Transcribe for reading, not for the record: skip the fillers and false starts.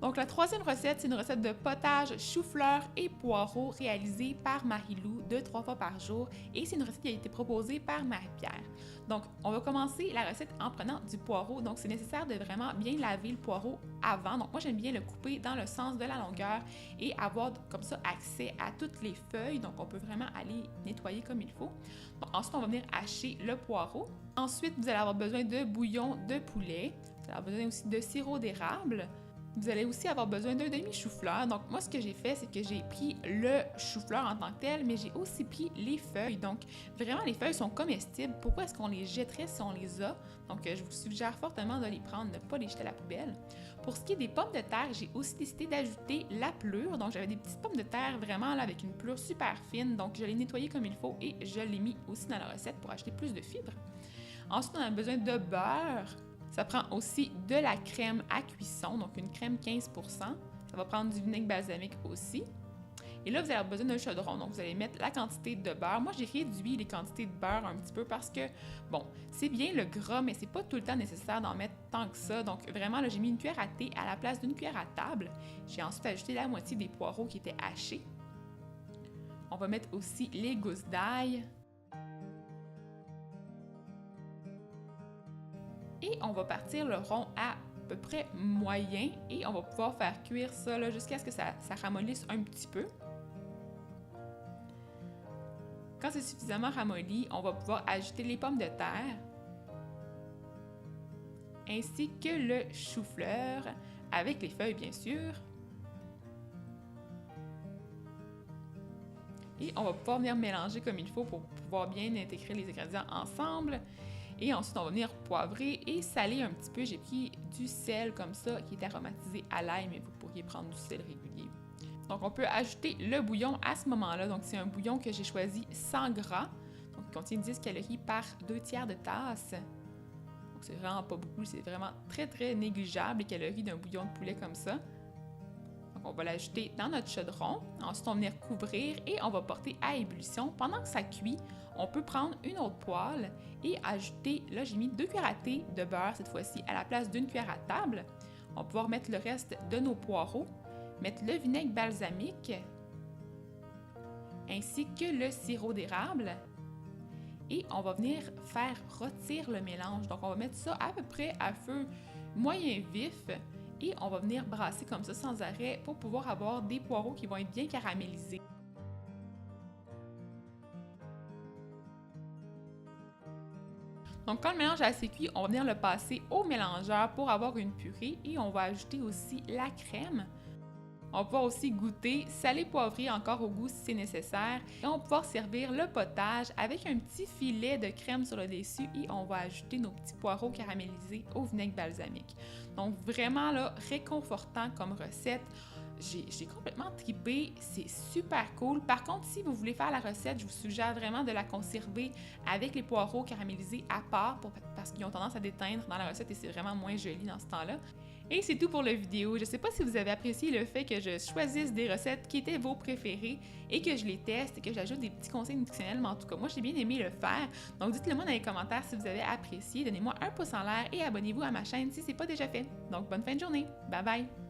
Donc la troisième recette, c'est une recette de potage chou-fleur et poireaux réalisée par Marie-Lou de 3 fois par jour et c'est une recette qui a été proposée par Marie-Pierre. Donc on va commencer la recette en prenant du poireau. Donc c'est nécessaire de vraiment bien laver le poireau avant. Donc moi j'aime bien le couper dans le sens de la longueur et avoir comme ça accès à toutes les feuilles. Donc on peut vraiment aller nettoyer comme il faut. Donc, ensuite on va venir hacher le poireau. Ensuite vous allez avoir besoin de bouillon de poulet. Vous allez avoir besoin aussi de sirop d'érable. Vous allez aussi avoir besoin d'un demi-chou-fleur. Donc, moi, ce que j'ai fait, c'est que j'ai pris le chou-fleur en tant que tel, mais j'ai aussi pris les feuilles. Donc, vraiment, les feuilles sont comestibles. Pourquoi est-ce qu'on les jetterait si on les a? Donc, je vous suggère fortement de les prendre, de ne pas les jeter à la poubelle. Pour ce qui est des pommes de terre, j'ai aussi décidé d'ajouter la pelure. Donc, j'avais des petites pommes de terre vraiment là avec une pelure super fine. Donc, je l'ai nettoyée comme il faut et je l'ai mis aussi dans la recette pour ajouter plus de fibres. Ensuite, on a besoin de beurre. Ça prend aussi de la crème à cuisson, donc une crème 15 %. Ça va prendre du vinaigre balsamique aussi. Et là, vous allez avoir besoin d'un chaudron, donc vous allez mettre la quantité de beurre. Moi, j'ai réduit les quantités de beurre un petit peu parce que, bon, c'est bien le gras, mais c'est pas tout le temps nécessaire d'en mettre tant que ça. Donc, vraiment, là, j'ai mis une cuillère à thé à la place d'une cuillère à table. J'ai ensuite ajouté la moitié des poireaux qui étaient hachés. On va mettre aussi les gousses d'ail. Et on va partir le rond à peu près moyen et on va pouvoir faire cuire ça jusqu'à ce que ça ramollisse un petit peu. Quand c'est suffisamment ramolli, on va pouvoir ajouter les pommes de terre ainsi que le chou-fleur avec les feuilles bien sûr. Et on va pouvoir venir mélanger comme il faut pour pouvoir bien intégrer les ingrédients ensemble. Et ensuite, on va venir poivrer et saler un petit peu. J'ai pris du sel comme ça qui est aromatisé à l'ail, mais vous pourriez prendre du sel régulier. Donc, on peut ajouter le bouillon à ce moment-là. Donc, c'est un bouillon que j'ai choisi sans gras. Donc, il contient 10 calories par 2/3 de tasse. Donc, c'est vraiment pas beaucoup. C'est vraiment très, très négligeable les calories d'un bouillon de poulet comme ça. Donc, on va l'ajouter dans notre chaudron. Ensuite, on va venir couvrir et on va porter à ébullition. Pendant que ça cuit, on peut prendre une autre poêle et ajouter, là j'ai mis 2 cuillères à thé de beurre cette fois-ci à la place d'une cuillère à table. On va pouvoir mettre le reste de nos poireaux, mettre le vinaigre balsamique, ainsi que le sirop d'érable. Et on va venir faire rôtir le mélange. Donc on va mettre ça à peu près à feu moyen vif et on va venir brasser comme ça sans arrêt pour pouvoir avoir des poireaux qui vont être bien caramélisés. Donc, quand le mélange est assez cuit, on va venir le passer au mélangeur pour avoir une purée et on va ajouter aussi la crème. On va pouvoir aussi goûter, salé poivré encore au goût si c'est nécessaire. Et on va pouvoir servir le potage avec un petit filet de crème sur le dessus et on va ajouter nos petits poireaux caramélisés au vinaigre balsamique. Donc, vraiment là, réconfortant comme recette. J'ai complètement trippé, c'est super cool. Par contre, si vous voulez faire la recette, je vous suggère vraiment de la conserver avec les poireaux caramélisés à part parce qu'ils ont tendance à déteindre dans la recette et c'est vraiment moins joli dans ce temps-là. Et c'est tout pour la vidéo. Je ne sais pas si vous avez apprécié le fait que je choisisse des recettes qui étaient vos préférées et que je les teste et que j'ajoute des petits conseils nutritionnels, mais en tout cas, moi, j'ai bien aimé le faire. Donc, dites-le moi dans les commentaires si vous avez apprécié. Donnez-moi un pouce en l'air et abonnez-vous à ma chaîne si ce n'est pas déjà fait. Donc, bonne fin de journée. Bye bye!